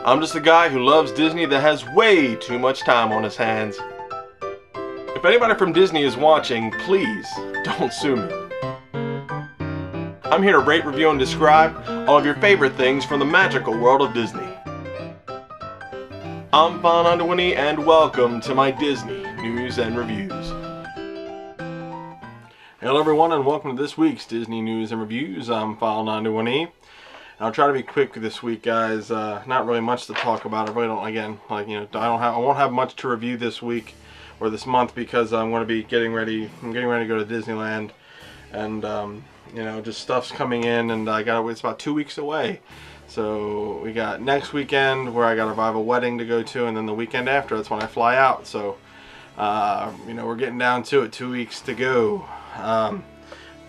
I'm just a guy who loves Disney that has way too much time on his hands. If anybody from Disney is watching, please don't sue me. I'm here to rate, review, and describe all of your favorite things from the magical world of Disney. I'm File91e and welcome to my Disney News and Reviews. Hello everyone and welcome to this week's Disney News and Reviews. I'm File91e. I'll try to be quick this week, guys. Not really much to talk about. I really don't. Again, I won't have much to review this week or this month because I'm going to be getting ready. I'm getting ready to go to Disneyland, and just stuff's coming in, and it's about 2 weeks away. So we got next weekend where I got a rival wedding to go to, and then the weekend after, that's when I fly out. So we're getting down to it. 2 weeks to go.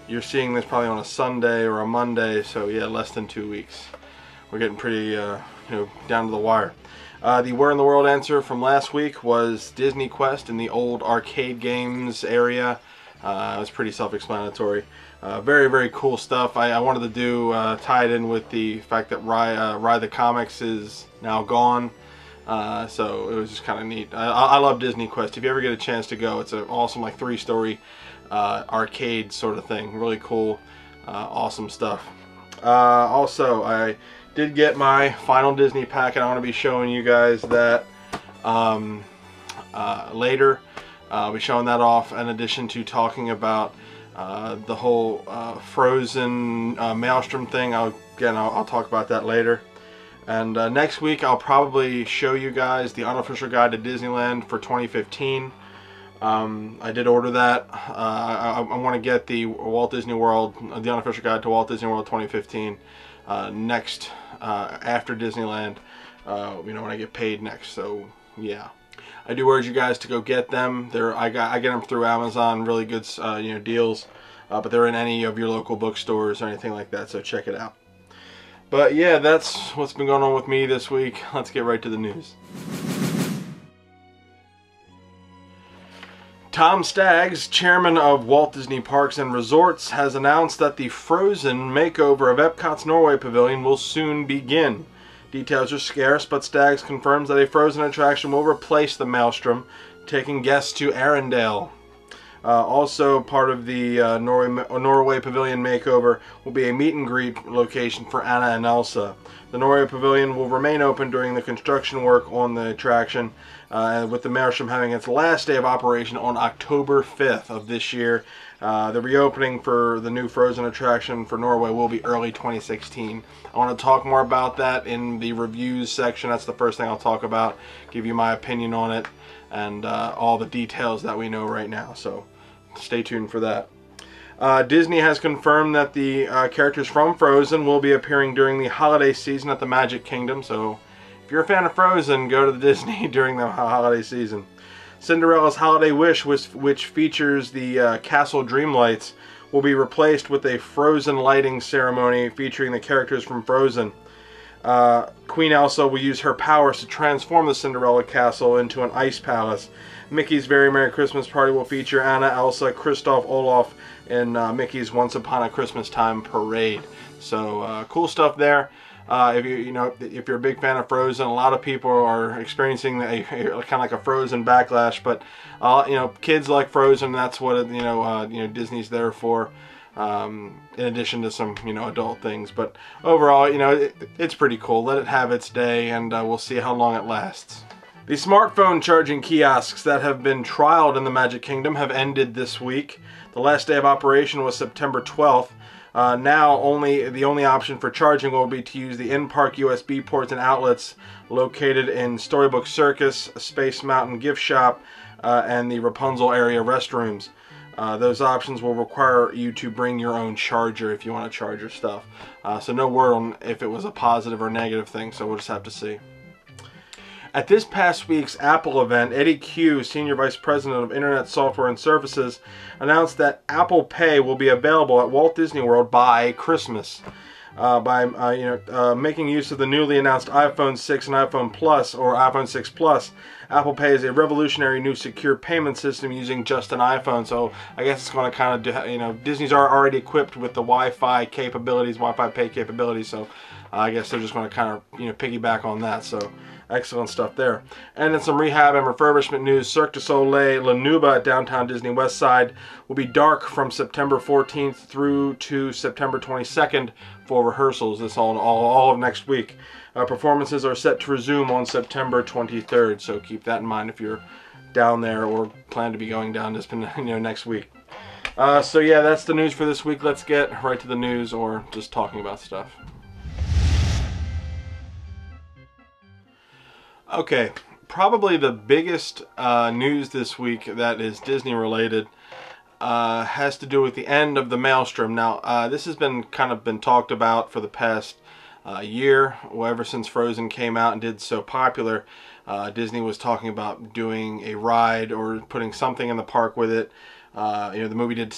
You're seeing this probably on a Sunday or a Monday, so yeah, less than 2 weeks. We're getting pretty, down to the wire. The Where in the World answer from last week was Disney Quest in the old arcade games area. It was pretty self-explanatory. Very, very cool stuff. I wanted to do tie it in with the fact that Ride the Comics is now gone. So it was just kind of neat. I love Disney Quest. If you ever get a chance to go, it's an awesome, like, 3-story arcade sort of thing. Really cool, awesome stuff. Also, I did get my final Disney packet. I want to be showing you guys that later. I'll be showing that off in addition to talking about the whole Frozen Maelstrom thing. I'll talk about that later. And next week I'll probably show you guys the unofficial guide to Disneyland for 2015. I did order that. I want to get the Walt Disney World, the unofficial guide to Walt Disney World 2015 next after Disneyland. When I get paid next. So yeah, I do urge you guys to go get them. I get them through Amazon, really good deals. But they're in any of your local bookstores or anything like that. So check it out. But yeah, that's what's been going on with me this week. Let's get right to the news. Tom Staggs, chairman of Walt Disney Parks and Resorts, has announced that the Frozen makeover of Epcot's Norway Pavilion will soon begin. Details are scarce, but Staggs confirms that a Frozen attraction will replace the Maelstrom, taking guests to Arendelle. Also, part of the Norway Pavilion makeover will be a meet and greet location for Anna and Elsa. The Norway Pavilion will remain open during the construction work on the attraction, with the Maelstrom having its last day of operation on October 5th of this year. The reopening for the new Frozen attraction for Norway will be early 2016. I want to talk more about that in the reviews section. That's the first thing I'll talk about, give you my opinion on it, and all the details that we know right now. So stay tuned for that. Disney has confirmed that the characters from Frozen will be appearing during the holiday season at the Magic Kingdom. So if you're a fan of Frozen, go to the Disney during the holiday season. Cinderella's Holiday Wish, which features the Castle Dreamlights, will be replaced with a Frozen lighting ceremony featuring the characters from Frozen. Queen Elsa will use her powers to transform the Cinderella Castle into an ice palace. Mickey's Very Merry Christmas Party will feature Anna, Elsa, Kristoff, Olaf, and Mickey's Once Upon a Christmas Time parade. So cool stuff there. If you're a big fan of Frozen, a lot of people are experiencing kind of like a Frozen backlash. But kids like Frozen. That's what Disney's there for. In addition to some adult things. But overall, it's pretty cool. Let it have its day, and we'll see how long it lasts. The smartphone charging kiosks that have been trialed in the Magic Kingdom have ended this week. The last day of operation was September 12th. Now the only option for charging will be to use the in-park USB ports and outlets located in Storybook Circus, Space Mountain Gift Shop, and the Rapunzel area restrooms. Those options will require you to bring your own charger if you want to charge your stuff. So no word on if it was a positive or negative thing, so we'll just have to see. At this past week's Apple event, Eddie Q, Senior Vice President of Internet Software and Services, announced that Apple Pay will be available at Walt Disney World by Christmas. By making use of the newly announced iPhone 6 and iPhone Plus, or iPhone 6 Plus, Apple Pay is a revolutionary new secure payment system using just an iPhone. So I guess it's going to kind of, Disney's are already equipped with the Wi-Fi capabilities, Wi-Fi Pay capabilities. So I guess they're just going to kind of, you know, piggyback on that. So excellent stuff there. And then some rehab and refurbishment news. Cirque du Soleil La Nuba at downtown Disney West Side will be dark from September 14th through to September 22nd for rehearsals. This all of next week. Performances are set to resume on September 23rd, so keep that in mind if you're down there or plan to be going down this, you know, next week. So yeah, that's the news for this week. Let's get right to the news, or just talking about stuff. Okay, probably the biggest news this week that is Disney related has to do with the end of the Maelstrom. Now, this has been kind of been talked about for the past year, well, ever since Frozen came out and did so popular. Disney was talking about doing a ride or putting something in the park with it. You know, the movie did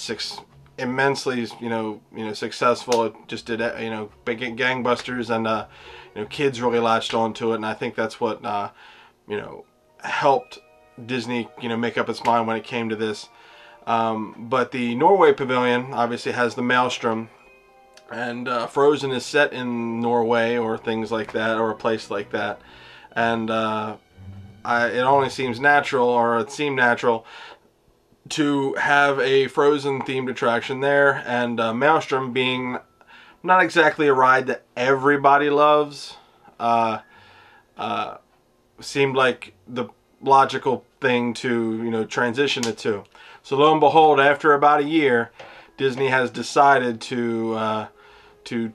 immensely, you know, successful. It just did, you know, big gangbusters, and you know, kids really latched onto it, and I think that's what you know, helped Disney, you know, make up its mind when it came to this. But the Norway Pavilion obviously has the Maelstrom, and Frozen is set in Norway or things like that, or a place like that, and it only seems natural, or it seemed natural, to have a Frozen themed attraction there. And Maelstrom being not exactly a ride that everybody loves, seemed like the logical thing to, you know, transition it to. So lo and behold, after about a year, Disney has decided to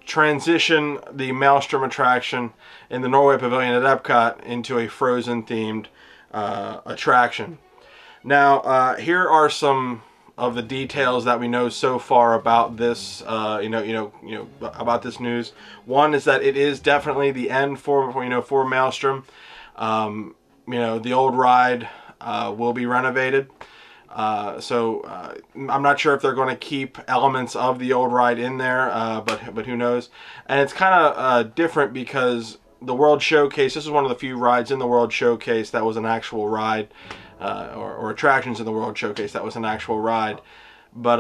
transition the Maelstrom attraction in the Norway Pavilion at Epcot into a Frozen themed attraction. Now, here are some of the details that we know so far about this, about this news. One is that it is definitely the end for Maelstrom. You know, the old ride will be renovated. So I'm not sure if they're going to keep elements of the old ride in there, but who knows. And it's kind of different because the World Showcase, this is one of the few rides in the World Showcase that was an actual ride, or attractions in the World Showcase that was an actual ride. But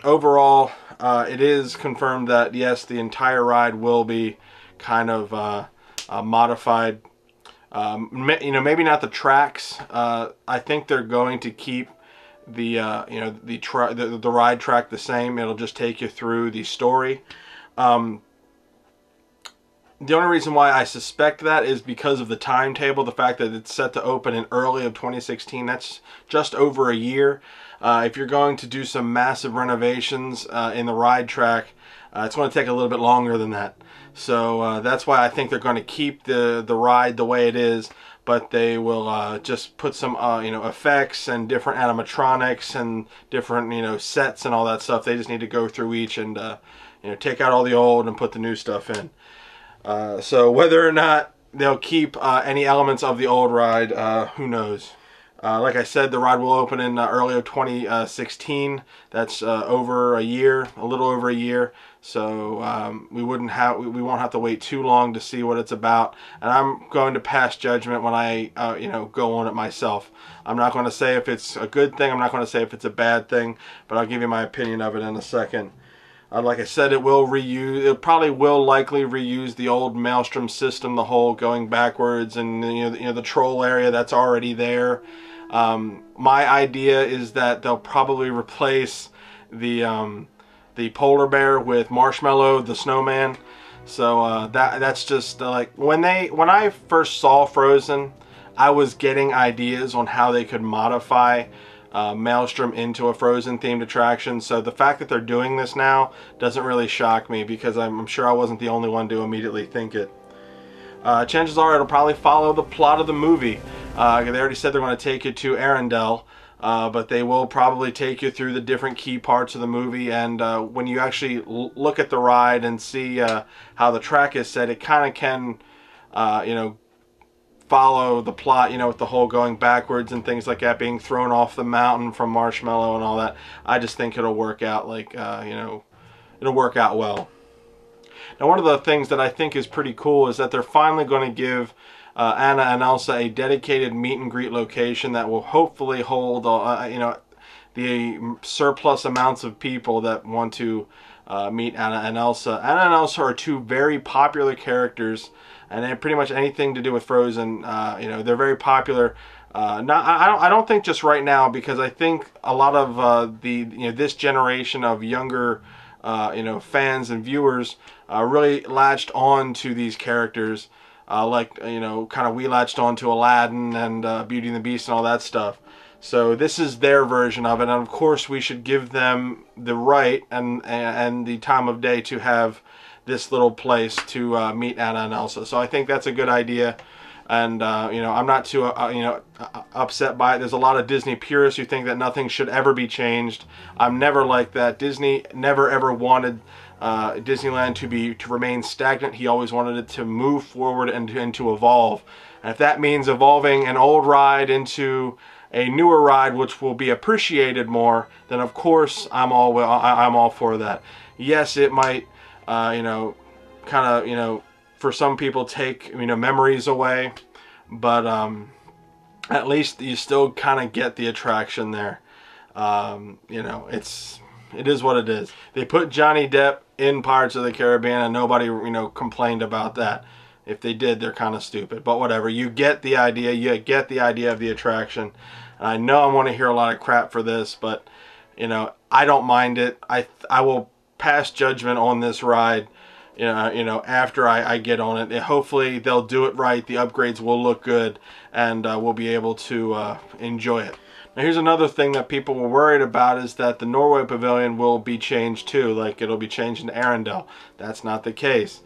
overall, it is confirmed that yes, the entire ride will be kind of modified. You know, maybe not the tracks. I think they're going to keep the the ride track the same. It'll just take you through the story. The only reason why I suspect that is because of the timetable, the fact that it's set to open in early of 2016. That's just over a year. If you're going to do some massive renovations in the ride track, it's going to take a little bit longer than that. So that's why I think they're going to keep the ride the way it is, but they will just put some you know, effects and different animatronics and different, you know, sets and all that stuff. They just need to go through each and you know, take out all the old and put the new stuff in. So whether or not they'll keep any elements of the old ride, who knows. Like I said, the ride will open in early of 2016. That's over a year, a little over a year. So we won't have to wait too long to see what it's about. And I'm going to pass judgment when I you know, go on it myself. I'm not going to say if it's a good thing. I'm not going to say if it's a bad thing. But I'll give you my opinion of it in a second. Like I said, it probably will likely reuse the old Maelstrom system, the whole going backwards, and you know, the troll area that's already there. My idea is that they'll probably replace the polar bear with Marshmallow the snowman. So that's just like when I first saw Frozen, I was getting ideas on how they could modify Maelstrom into a Frozen themed attraction. So the fact that they're doing this now doesn't really shock me, because I'm sure I wasn't the only one to immediately think it. Chances are it'll probably follow the plot of the movie. They already said they're going to take you to Arendelle, but they will probably take you through the different key parts of the movie. And when you actually look at the ride and see how the track is set, it kind of can, you know, follow the plot, you know, with the whole going backwards and things like that, being thrown off the mountain from Marshmallow and all that. I just think it'll work out like, you know, it'll work out well. Now, one of the things that I think is pretty cool is that they're finally going to give Anna and Elsa a dedicated meet and greet location that will hopefully hold, you know, the surplus amounts of people that want to meet Anna and Elsa. Anna and Elsa are two very popular characters, and pretty much anything to do with Frozen, you know, they're very popular. I don't think just right now, because I think a lot of this generation of younger fans and viewers really latched on to these characters, like kind of we latched on to Aladdin and Beauty and the Beast and all that stuff. So this is their version of it, and of course we should give them the right and the time of day to have this little place to meet Anna and Elsa. So I think that's a good idea, and I'm not too upset by it. There's a lot of Disney purists who think that nothing should ever be changed. I'm never like that. Disney never ever wanted Disneyland to remain stagnant. He always wanted it to move forward and to evolve. And if that means evolving an old ride into a newer ride which will be appreciated more, then of course I'm all for that. Yes, it might for some people take memories away, but at least you still kind of get the attraction there. It is what it is. They put Johnny Depp in Pirates of the Caribbean and nobody complained about that. If they did, they're kind of stupid, but whatever. You get the idea. You get the idea of the attraction. And I know I want to hear a lot of crap for this, but I don't mind it. I will pass judgment on this ride after I get on it. Hopefully they'll do it right, the upgrades will look good, and we'll be able to enjoy it. Now here's another thing that people were worried about, is that the Norway Pavilion will be changed too, like it'll be changed into Arendelle. That's not the case.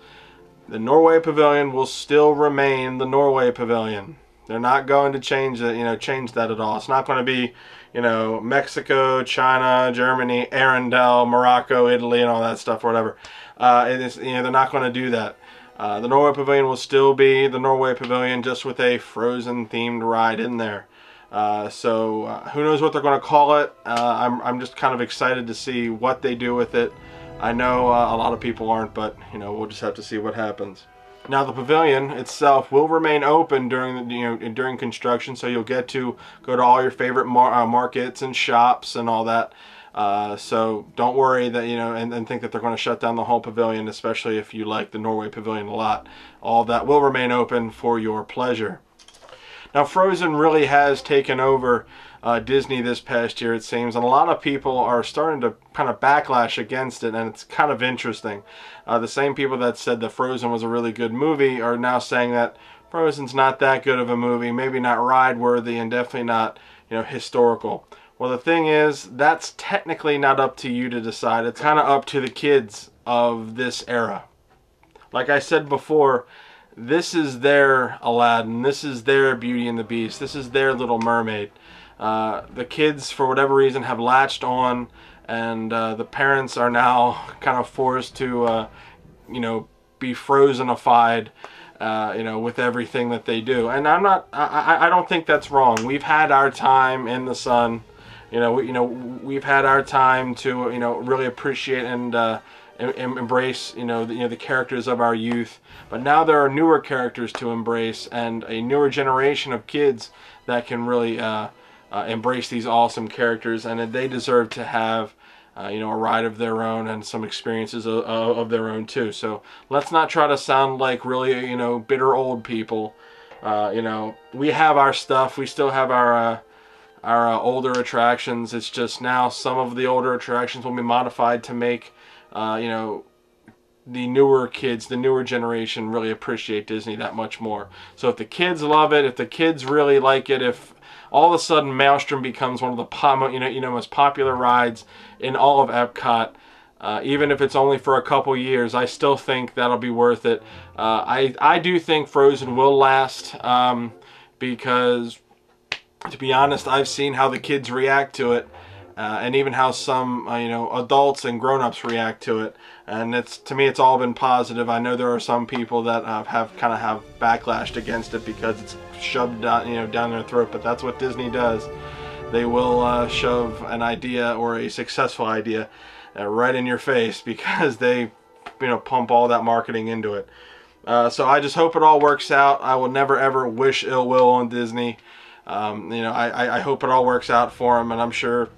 The Norway Pavilion will still remain the Norway Pavilion. They're not going to change it, change that at all. It's not going to be, Mexico, China, Germany, Arendelle, Morocco, Italy, and all that stuff, or whatever. They're not going to do that. The Norway Pavilion will still be the Norway Pavilion, just with a Frozen themed ride in there. So who knows what they're going to call it. I'm just kind of excited to see what they do with it. I know a lot of people aren't, but we'll just have to see what happens. Now the pavilion itself will remain open during construction, so you'll get to go to all your favorite markets and shops and all that. So don't worry that and think that they're going to shut down the whole pavilion, especially if you like the Norway Pavilion a lot. All that will remain open for your pleasure. Now Frozen really has taken over Disney this past year, it seems, and a lot of people are starting to kind of backlash against it, and it's kind of interesting. The same people that said that Frozen was a really good movie are now saying that Frozen's not that good of a movie, maybe not ride worthy, and definitely not historical. Well, the thing is, that's technically not up to you to decide. It's kind of up to the kids of this era. Like I said before, this is their Aladdin, this is their Beauty and the Beast, this is their Little Mermaid. The kids, for whatever reason, have latched on, and the parents are now kind of forced to, be Frozenified, with everything that they do. And I don't think that's wrong. We've had our time in the sun. We've had our time to, really appreciate and embrace, the characters of our youth. But now there are newer characters to embrace, and a newer generation of kids that can really embrace these awesome characters, and they deserve to have a ride of their own and some experiences of their own too. So let's not try to sound like really bitter old people. We have our stuff. We still have our older attractions. It's just now some of the older attractions will be modified to make the newer kids, the newer generation, really appreciate Disney that much more. So if the kids love it, if the kids really like it, if all of a sudden Maelstrom becomes one of the most popular rides in all of Epcot, even if it's only for a couple years, I still think that'll be worth it. I do think Frozen will last, because, to be honest, I've seen how the kids react to it, and even how some adults and grown-ups react to it, and to me it's all been positive. I know there are some people that have backlashed against it because it's shoved down down their throat, but that's what Disney does. They will shove an idea, or a successful idea, right in your face, because they pump all that marketing into it. So I just hope it all works out. I will never ever wish ill will on Disney. I hope it all works out for them, and I'm sure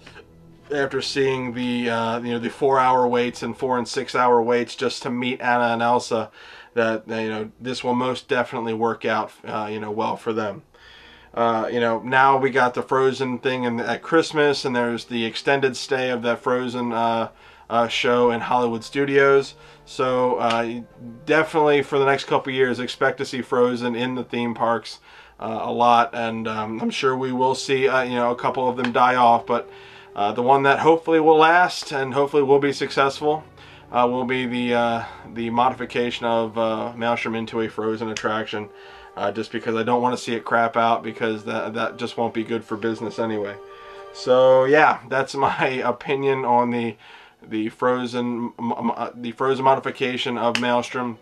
after seeing the you know, the 4-hour waits and 4- and 6-hour waits just to meet Anna and Elsa, that you know, this will most definitely work out you know, well for them. You know, now we got the Frozen thing at Christmas, and there's the extended stay of that Frozen show in Hollywood Studios. So definitely for the next couple years, expect to see Frozen in the theme parks a lot, and I'm sure we will see you know, a couple of them die off, but the one that hopefully will last and hopefully will be successful will be the modification of Maelstrom into a Frozen attraction, just because I don't want to see it crap out, because that just won't be good for business anyway. So yeah, that's my opinion on the Frozen modification of Maelstrom.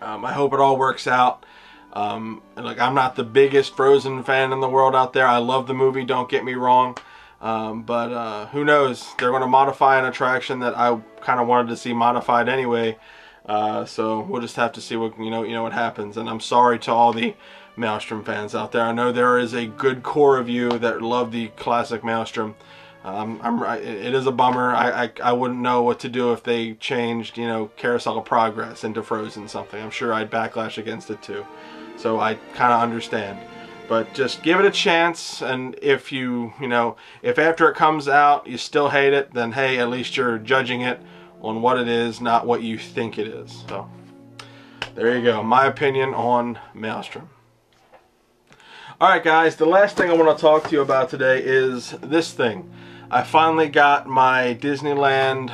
I hope it all works out. Like, I'm not the biggest Frozen fan in the world out there. I love the movie, don't get me wrong. But who knows? They're going to modify an attraction that I kind of wanted to see modified anyway. So we'll just have to see what you know what happens. And I'm sorry to all the Maelstrom fans out there. I know there is a good core of you that love the classic Maelstrom. It is a bummer. I wouldn't know what to do if they changed, you know, Carousel of Progress into Frozen something. I'm sure I'd backlash against it too. So I kind of understand. But just give it a chance, and if you know, if after it comes out you still hate it, then hey, at least you're judging it on what it is, not what you think it is. So there you go, my opinion on Maelstrom. Alright guys, the last thing I want to talk to you about today is this thing. I finally got my Disneyland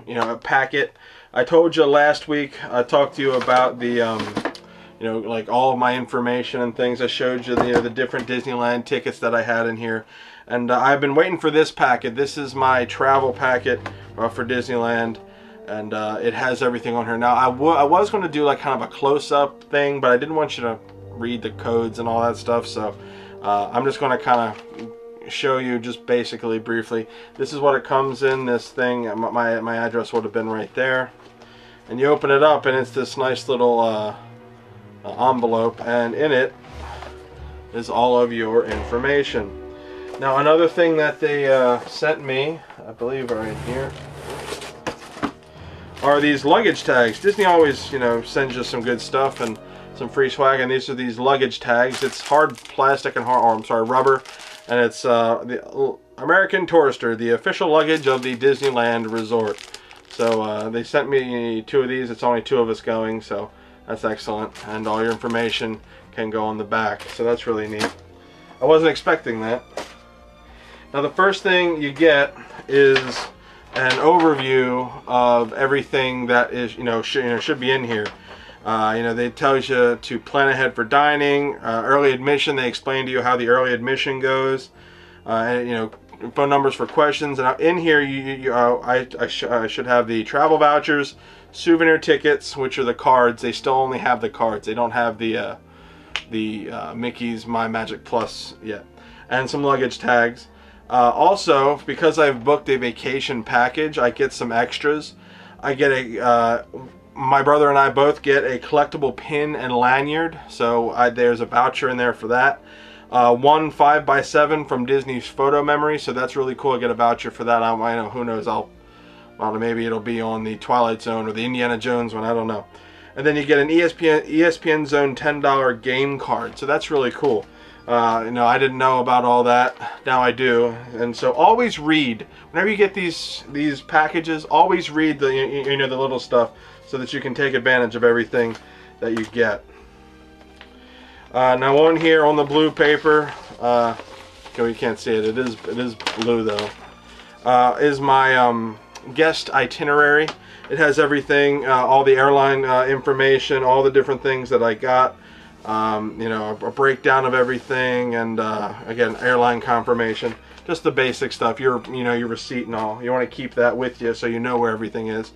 you know, packet. I told you last week, I talked to you about the you know, like all of my information and things. I showed you the different Disneyland tickets that I had in here, and I've been waiting for this packet. This is my travel packet for Disneyland, and it has everything on here. Now I was going to do like kind of a close-up thing, but I didn't want you to read the codes and all that stuff, so I'm just going to kind of show you just basically briefly. This is what it comes in, this thing. My address would have been right there, and you open it up and it's this nice little envelope, and in it is all of your information. Now another thing that they sent me, I believe right here, are these luggage tags. Disney always, you know, sends you some good stuff and some free swag, and these are these luggage tags. It's hard plastic and rubber, and it's the American Tourister, the official luggage of the Disneyland Resort. So they sent me 2 of these. It's only 2 of us going, so that's excellent, and all your information can go on the back, so that's really neat. I wasn't expecting that. Now the first thing you get is an overview of everything that is, should be in here. They tell you to plan ahead for dining, early admission. They explain to you how the early admission goes, and phone numbers for questions. And in here, I should have the travel vouchers, souvenir tickets, which are the cards. They still only have the cards. They don't have the Mickey's My Magic Plus yet, and some luggage tags. Also, because I've booked a vacation package, I get some extras. I get my brother and I both get a collectible pin and lanyard, so there's a voucher in there for that. One 5x7 from Disney's Photo Memory, so that's really cool. I get a voucher for that. I know, who knows, maybe it'll be on the Twilight Zone or the Indiana Jones one, I don't know. And then you get an ESPN Zone $10 game card, so that's really cool. I didn't know about all that. Now I do. And so always read whenever you get these packages. Always read the the little stuff so that you can take advantage of everything that you get. Now on here on the blue paper, you can't see it. It is blue though. Is my guest itinerary. It has everything, all the airline information, all the different things that I got. A breakdown of everything, and again, airline confirmation, just the basic stuff. Your receipt and all. You want to keep that with you so you know where everything is.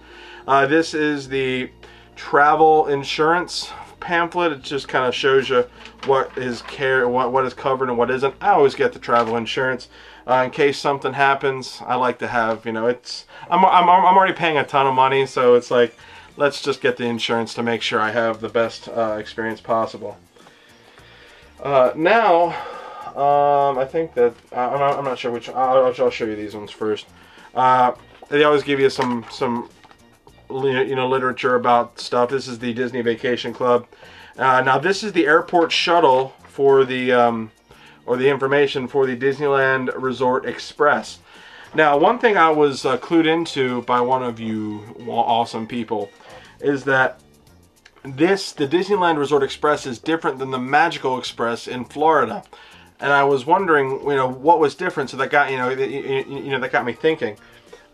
This is the travel insurance pamphlet. It just kind of shows you what is what is covered and what isn't. I always get the travel insurance in case something happens. I like to have, I'm already paying a ton of money, so it's like, let's just get the insurance to make sure I have the best experience possible. Now, I think that I'm not sure which. I'll show you these ones first. They always give you some literature about stuff. This is the Disney Vacation Club. Now this is the airport shuttle for the or the information for the Disneyland Resort Express. Now, one thing I was clued into by one of you awesome people is that the Disneyland Resort Express is different than the Magical Express in Florida. And I was wondering, what was different. So that got, that got me thinking.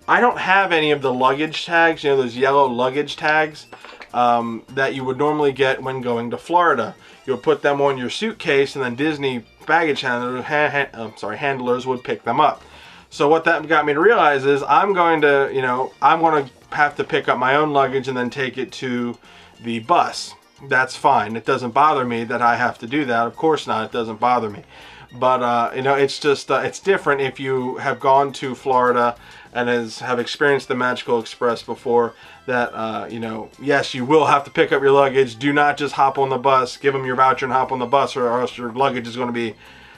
I don't have any of the luggage tags, those yellow luggage tags that you would normally get when going to Florida. You'll put them on your suitcase, and then Disney baggage handlers would pick them up. So what that got me to realize is I'm going to have to pick up my own luggage and then take it to the bus. That's fine. It doesn't bother me that I have to do that. Of course not. It doesn't bother me. But it's just it's different if you have gone to Florida and have experienced the Magical Express before. That yes, you will have to pick up your luggage. Do not just hop on the bus. Give them your voucher and hop on the bus, or else your luggage is going to be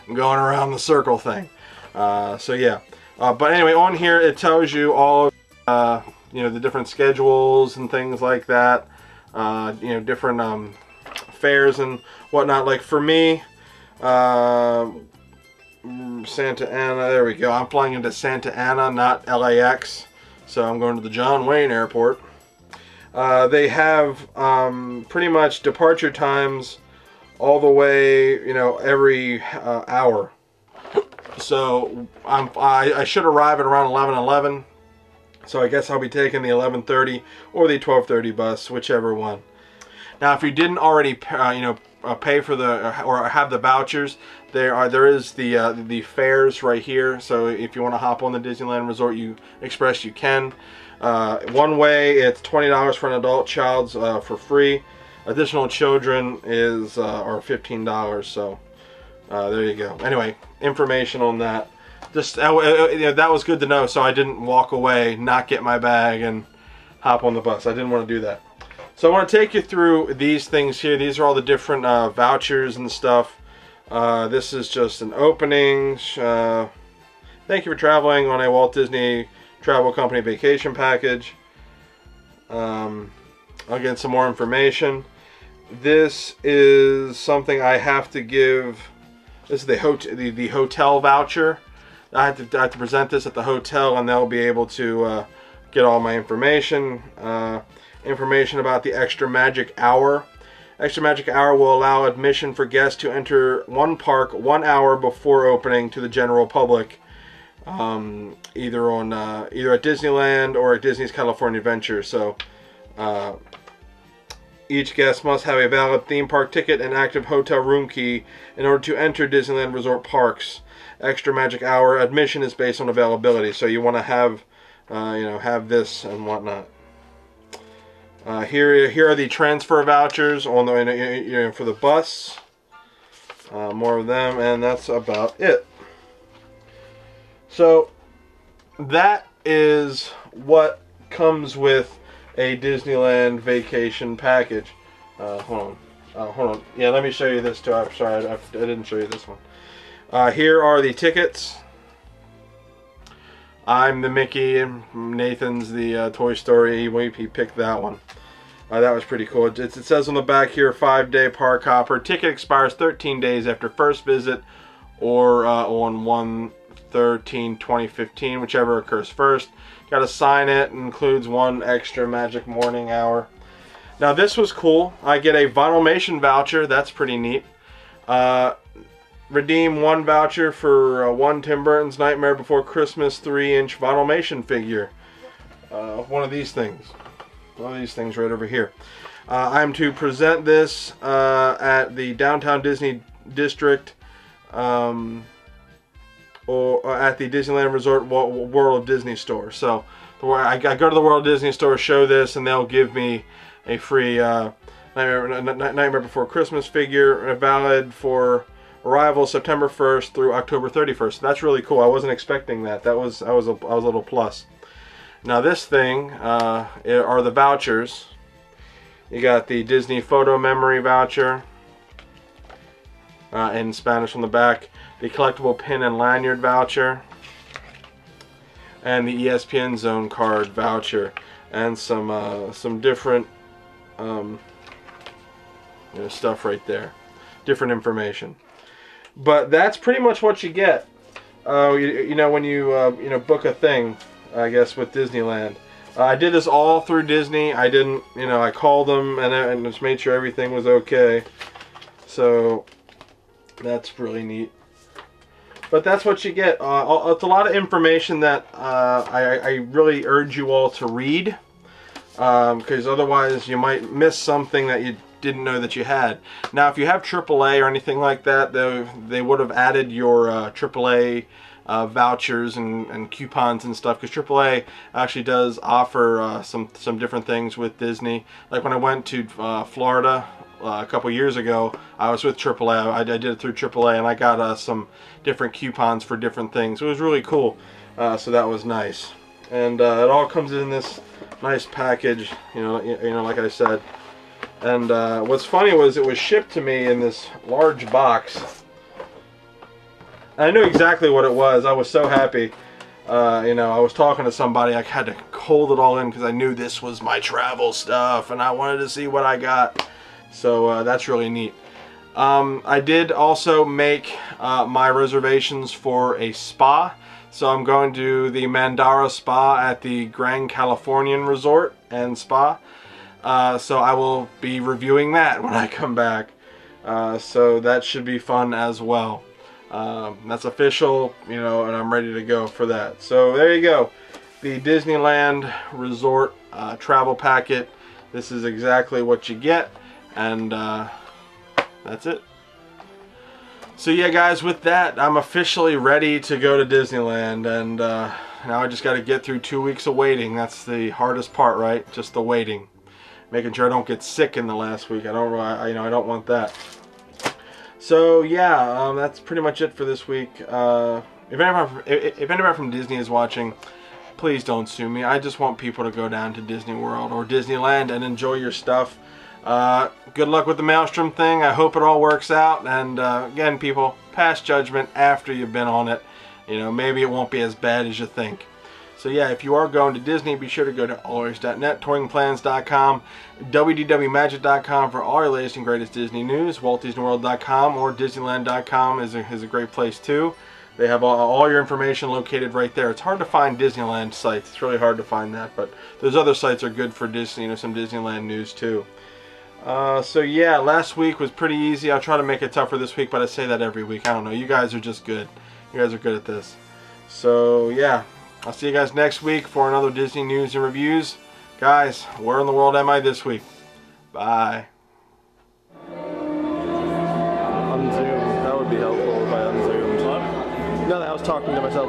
going around the circle thing. So yeah. But anyway, on here it tells you all of, the different schedules and things like that. Different fares and whatnot. Like for me, Santa Ana, there we go. I'm flying into Santa Ana, not LAX. So I'm going to the John Wayne Airport. They have pretty much departure times all the way, every hour. So I should arrive at around 11:11. So I guess I'll be taking the 11:30 or the 12:30 bus, whichever one. Now, if you didn't already, pay for or have the vouchers, there is the fares right here. So if you want to hop on the Disneyland Resort Express, you can. One way, it's $20 for an adult. Child's for free. Additional children are $15. So there you go. Anyway, information on that. Just that was good to know, so I didn't walk away, not get my bag, and hop on the bus. I didn't want to do that. So I want to take you through these things here. These are all the different vouchers and stuff. This is just an opening. Thank you for traveling on a Walt Disney Travel Company vacation package. I'll get some more information. This is something I have to give. This is the hotel voucher. I have to present this at the hotel, and they'll be able to get all my information. Information about the Extra Magic Hour. Extra Magic Hour will allow admission for guests to enter one park 1 hour before opening to the general public, either at Disneyland or at Disney's California Adventure. So each guest must have a valid theme park ticket and active hotel room key in order to enter Disneyland Resort parks. Extra Magic Hour admission is based on availability, so you want to have have this and whatnot. Here are the transfer vouchers on the for the bus. More of them, and that's about it. So that is what comes with a Disneyland vacation package. Hold on. Yeah, let me show you this too. I'm sorry, I didn't show you this one. Here are the tickets. I'm the Mickey, and Nathan's the Toy Story. He picked that one. That was pretty cool. It says on the back here, 5-day park hopper. Ticket expires 13 days after first visit, or on 1/13/2015, whichever occurs first. Got to sign it. Includes one extra Magic Morning Hour. Now this was cool. I get a Vinylmation voucher. That's pretty neat. Redeem one voucher for one Tim Burton's Nightmare Before Christmas 3-inch Vinylmation figure. One of these things. One of these things right over here. I'm to present this at the Downtown Disney District, or at the Disneyland Resort World Disney store. So I go to the World Disney store, show this, and they'll give me a free Nightmare Before Christmas figure, valid for arrival September 1st through October 31st. So that's really cool. I wasn't expecting that. I was a little plus. Now this thing are the vouchers. You got the Disney Photo Memory voucher. in Spanish on the back. The collectible pin and lanyard voucher. And the ESPN Zone card voucher. And some different stuff right there. Different information. But that's pretty much what you get. You know, when you book a thing, I guess, with Disneyland. I did this all through Disney. I didn't, I called them and just made sure everything was okay. So that's really neat. But that's what you get. It's a lot of information that I really urge you all to read, because otherwise you might miss something that you didn't know that you had. Now, if you have AAA or anything like that, they would have added your AAA vouchers and coupons and stuff, because AAA actually does offer some different things with Disney. Like when I went to Florida a couple years ago, I was with AAA. I did it through AAA, and I got some different coupons for different things. It was really cool, so that was nice. And it all comes in this nice package, like I said. And what's funny was it was shipped to me in this large box. I knew exactly what it was. I was so happy. I was talking to somebody. I had to hold it all in because I knew this was my travel stuff, and I wanted to see what I got. So that's really neat. I did also make my reservations for a spa. So I'm going to the Mandara Spa at the Grand Californian Resort and Spa. So I will be reviewing that when I come back. So that should be fun as well. That's official, and I'm ready to go for that. So there you go. The Disneyland Resort travel packet. This is exactly what you get. And that's it. So yeah, guys, with that, I'm officially ready to go to Disneyland. And now I just got to get through 2 weeks of waiting. That's the hardest part, right? Just the waiting. Making sure I don't get sick in the last week. I don't want that. So yeah, that's pretty much it for this week. If anyone from Disney is watching, please don't sue me. I just want people to go down to Disney World or Disneyland and enjoy your stuff. Good luck with the Maelstrom thing. I hope it all works out. And again, people, pass judgment after you've been on it. Maybe it won't be as bad as you think. So yeah, if you are going to Disney, be sure to go to allways.net, touringplans.com, wdwmagic.com for all your latest and greatest Disney news, waltdisneyworld.com or disneyland.com is a great place too. They have all your information located right there. It's hard to find Disneyland sites. It's really hard to find that, but those other sites are good for Disney, some Disneyland news too. So yeah, last week was pretty easy. I'll try to make it tougher this week, but I say that every week. I don't know. You guys are just good. You guys are good at this. So yeah. I'll see you guys next week for another Disney news and reviews. Guys, where in the world am I this week? Bye. Unzoom. That would be helpful if I unzoomed. What? No, I was talking to myself.